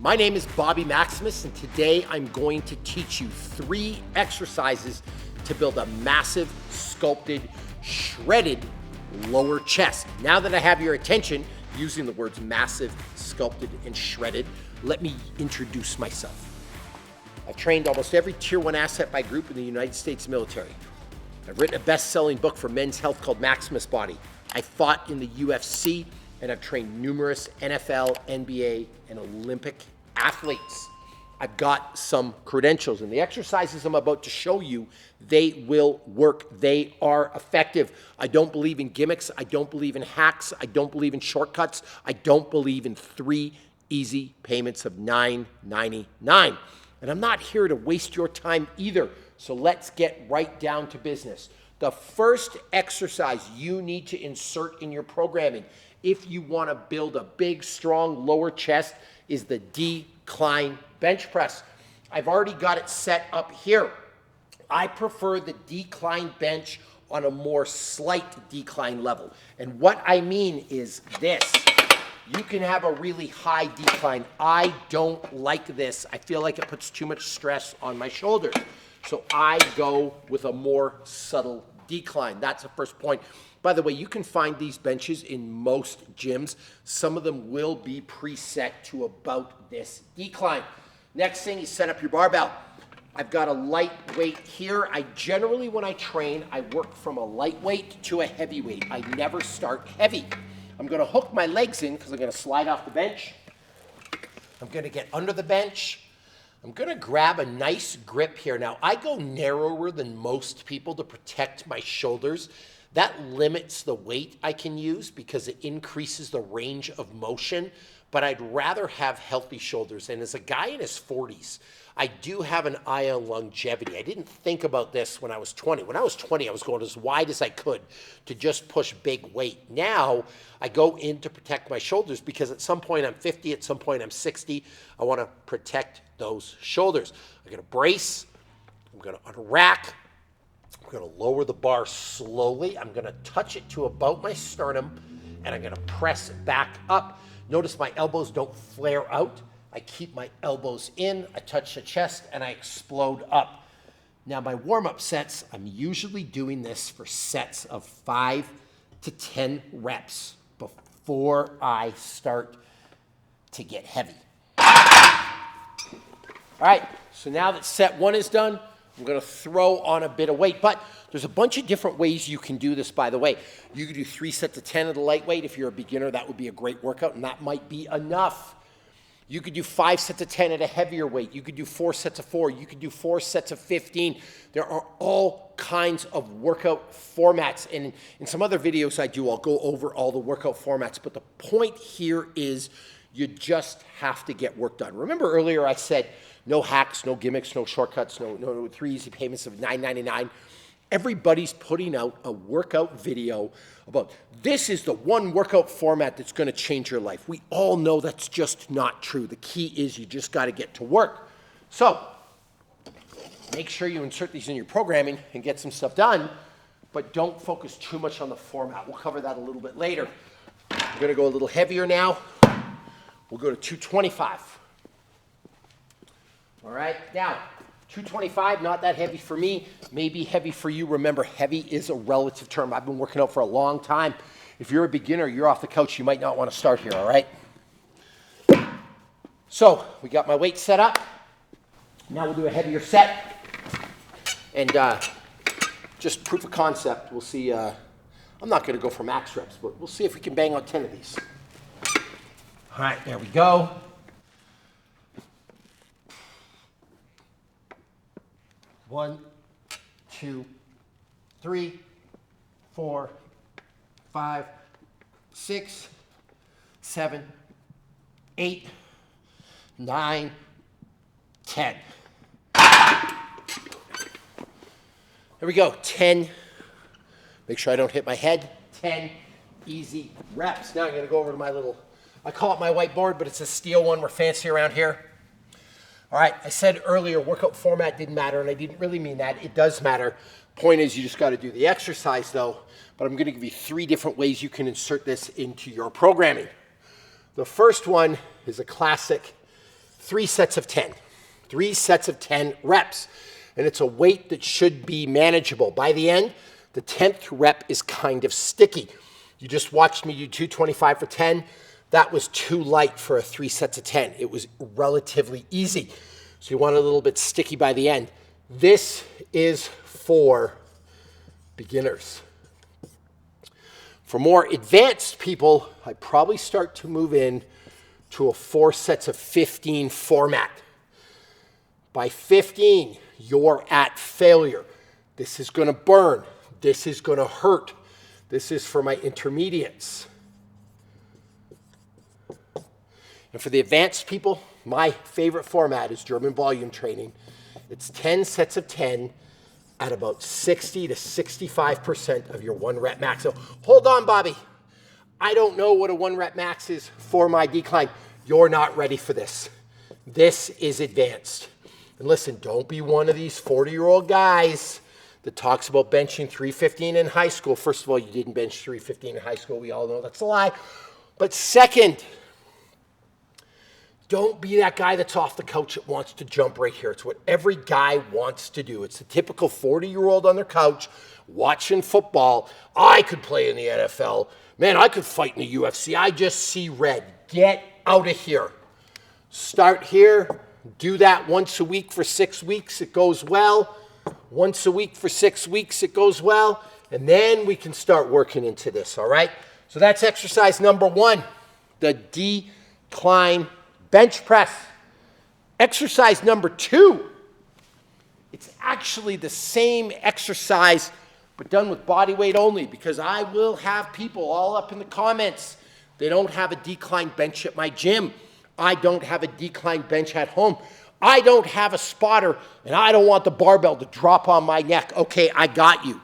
My name is Maximus, and today I'm going to teach you 3 exercises to build a massive, sculpted, shredded lower chest. Now that I have your attention, using the words massive, sculpted, and shredded, let me introduce myself. I've trained almost every Tier 1 asset by group in the United States military. I've written a best-selling book for men's health called Maximus Body. I fought in the UFC, and I've trained numerous NFL, NBA, and Olympic athletes. I've got some credentials, and the exercises I'm about to show you, they will work. They are effective. I don't believe in gimmicks. I don't believe in hacks. I don't believe in shortcuts. I don't believe in 3 easy payments of $9.99. And I'm not here to waste your time either. So let's get right down to business. The first exercise you need to insert in your programming if you want to build a big, strong lower chest is the decline bench press. I've already got it set up here. I prefer the decline bench on a more slight decline level. And what I mean is this. You can have a really high decline. I don't like this. I feel like it puts too much stress on my shoulders. So I go with a more subtle decline. That's the first point. By the way, you can find these benches in most gyms. Some of them will be preset to about this decline. Next thing, you set up your barbell. I've got a light weight here. I generally, when I train, I work from a lightweight to a heavyweight. I never start heavy. I'm gonna hook my legs in because I'm gonna slide off the bench. I'm gonna get under the bench. I'm gonna grab a nice grip here. Now, I go narrower than most people to protect my shoulders. That limits the weight I can use because it increases the range of motion, but I'd rather have healthy shoulders. And as a guy in his 40s, I do have an eye on longevity. I didn't think about this when I was 20. When I was 20, I was going as wide as I could to just push big weight. Now, I go in to protect my shoulders because at some point I'm 50, at some point I'm 60. I want to protect those shoulders. I'm going to brace. I'm going to unrack. I'm going to lower the bar slowly. I'm going to touch it to about my sternum, and I'm going to press back up. Notice my elbows don't flare out. I keep my elbows in, I touch the chest, and I explode up. Now, my warm-up sets, I'm usually doing this for sets of 5 to 10 reps before I start to get heavy. All right, so now that set 1 is done, I'm gonna throw on a bit of weight, but there's a bunch of different ways you can do this, by the way. You could do 3 sets of 10 of the lightweight. If you're a beginner, that would be a great workout, and that might be enough. You could do 5 sets of 10 at a heavier weight. You could do 4 sets of 4. You could do 4 sets of 15. There are all kinds of workout formats, and in some other videos I do, I'll go over all the workout formats, but the point here is you just have to get work done. Remember earlier I said no hacks, no gimmicks, no shortcuts, no 3 easy payments of $9.99. Everybody's putting out a workout video about this is the one workout format that's going to change your life. We all know that's just not true. The key is you just got to get to work. So make sure you insert these in your programming and get some stuff done, but don't focus too much on the format. We'll cover that a little bit later. I'm going to go a little heavier now. We'll go to 225. All right, now 225, not that heavy for me, maybe heavy for you. Remember, heavy is a relative term. I've been working out for a long time. If you're a beginner, you're off the couch, you might not want to start here, all right? So, we got my weight set up. Now we'll do a heavier set. And just proof of concept, we'll see. I'm not going to go for max reps, but we'll see if we can bang out 10 of these. All right, there we go. One, 2, 3, 4, 5, 6, 7, 8, 9, 10. There we go, 10. Make sure I don't hit my head. 10 easy reps. Now I'm gonna go over to my little, I call it my whiteboard, but it's a steel one. We're fancy around here. All right, I said earlier workout format didn't matter, and I didn't really mean that. It does matter. Point is you just got to do the exercise though, but I'm going to give you 3 different ways you can insert this into your programming. The first one is a classic 3 sets of 10. 3 sets of 10 reps. And it's a weight that should be manageable. By the end, the 10th rep is kind of sticky. You just watched me do 225 for 10. That was too light for a 3 sets of 10. It was relatively easy. So you want a little bit sticky by the end. This is for beginners. For more advanced people, I probably start to move in to a 4 sets of 15 format. By 15, you're at failure. This is going to burn. This is going to hurt. This is for my intermediates. And for the advanced people, my favorite format is German volume training. It's 10 sets of 10 at about 60 to 65% of your 1 rep max. So hold on, Bobby. I don't know what a 1 rep max is for my decline. You're not ready for this. This is advanced. And listen, don't be one of these 40-year-old guys that talks about benching 315 in high school. First of all, you didn't bench 315 in high school. We all know that's a lie. But second, don't be that guy that's off the couch that wants to jump right here. It's what every guy wants to do. It's the typical 40-year-old on their couch watching football. I could play in the NFL. Man, I could fight in the UFC. I just see red. Get out of here. Start here. Do that once a week for 6 weeks. It goes well. Once a week for 6 weeks. It goes well. And then we can start working into this, all right? So that's exercise number 1, the decline bench press. Exercise number 2, it's actually the same exercise, but done with body weight only, because I will have people all up in the comments. They don't have a decline bench at my gym. I don't have a decline bench at home. I don't have a spotter, and I don't want the barbell to drop on my neck. Okay, I got you.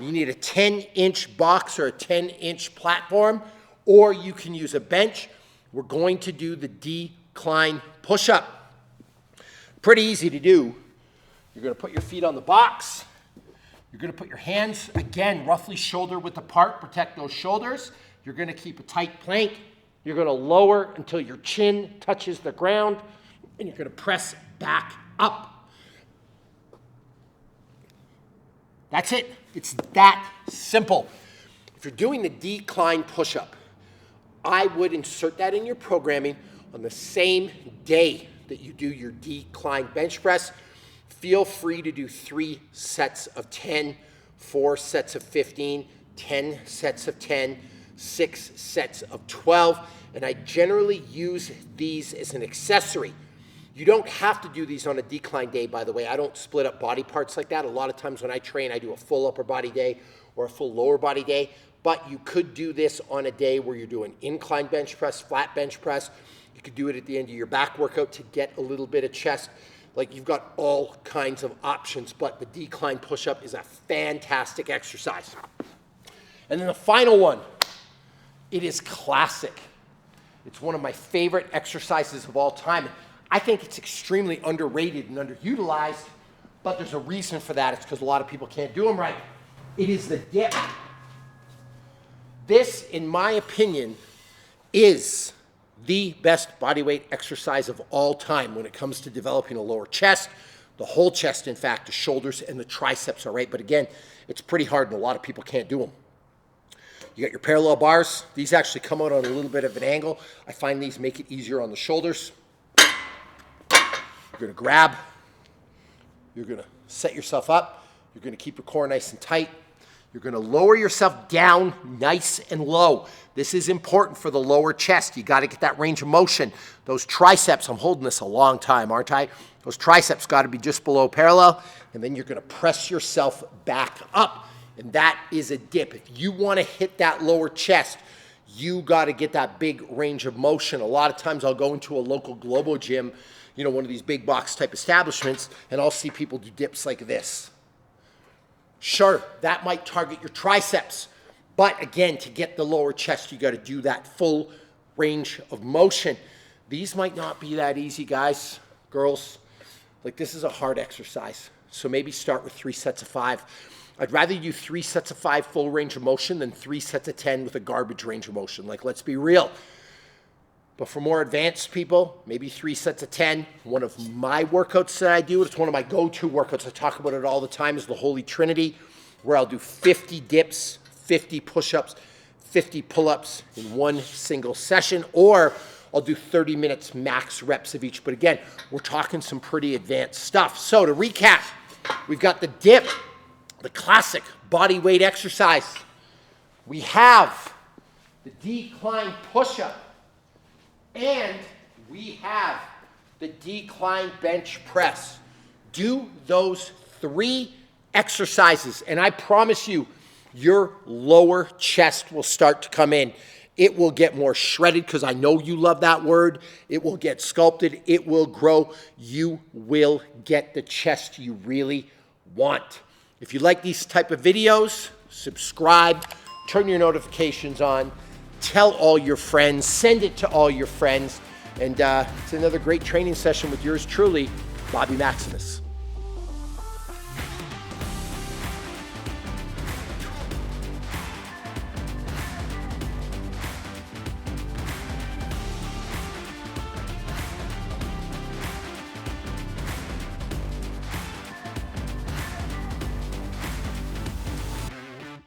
You need a 10-inch box or a 10-inch platform, or you can use a bench. We're going to do the decline push-up. Pretty easy to do. You're going to put your feet on the box. You're going to put your hands, again, roughly shoulder width apart. Protect those shoulders. You're going to keep a tight plank. You're going to lower until your chin touches the ground, and you're going to press back up. That's it. It's that simple. If you're doing the decline push-up, I would insert that in your programming on the same day that you do your decline bench press. Feel free to do 3 sets of 10, 4 sets of 15, 10 sets of 10, 6 sets of 12, and I generally use these as an accessory. You don't have to do these on a decline day, by the way. I don't split up body parts like that. A lot of times when I train, I do a full upper body day or a full lower body day, but you could do this on a day where you're doing incline bench press, flat bench press. You could do it at the end of your back workout to get a little bit of chest. Like, you've got all kinds of options, but the decline push-up is a fantastic exercise. And then the final one, it is classic. It's one of my favorite exercises of all time. I think it's extremely underrated and underutilized, but there's a reason for that. It's because a lot of people can't do them right. It is the dip. This, in my opinion, is the best bodyweight exercise of all time when it comes to developing a lower chest, the whole chest, in fact, the shoulders and the triceps, all right? But again, it's pretty hard and a lot of people can't do them. You got your parallel bars. These actually come out on a little bit of an angle. I find these make it easier on the shoulders. You're going to grab. You're going to set yourself up. You're going to keep your core nice and tight. You're going to lower yourself down nice and low. This is important for the lower chest. You got to get that range of motion. Those triceps, I'm holding this a long time, aren't I? Those triceps got to be just below parallel, and then you're going to press yourself back up, and that is a dip. If you want to hit that lower chest, you got to get that big range of motion. A lot of times I'll go into a local Globo gym, you know, one of these big box type establishments, and I'll see people do dips like this. Sure, that might target your triceps, but again, to get the lower chest, you got to do that full range of motion. These might not be that easy, guys, girls. Like, this is a hard exercise, so maybe start with 3 sets of 5. I'd rather do 3 sets of 5 full range of motion than 3 sets of 10 with a garbage range of motion. Like, let's be real. But for more advanced people, maybe 3 sets of 10. One of my workouts that I do, it's one of my go-to workouts. I talk about it all the time, is the Holy Trinity, where I'll do 50 dips, 50 push-ups, 50 pull-ups in one single session, or I'll do 30 minutes max reps of each. But again, we're talking some pretty advanced stuff. So to recap, we've got the dip, the classic body weight exercise. We have the decline push-up, and we have the decline bench press. Do those 3 exercises, and I promise you, your lower chest will start to come in. It will get more shredded, because I know you love that word. It will get sculpted. It will grow. You will get the chest you really want. If you like these type of videos, subscribe, turn your notifications on, tell all your friends, send it to all your friends, and it's another great training session with yours truly, Bobby Maximus.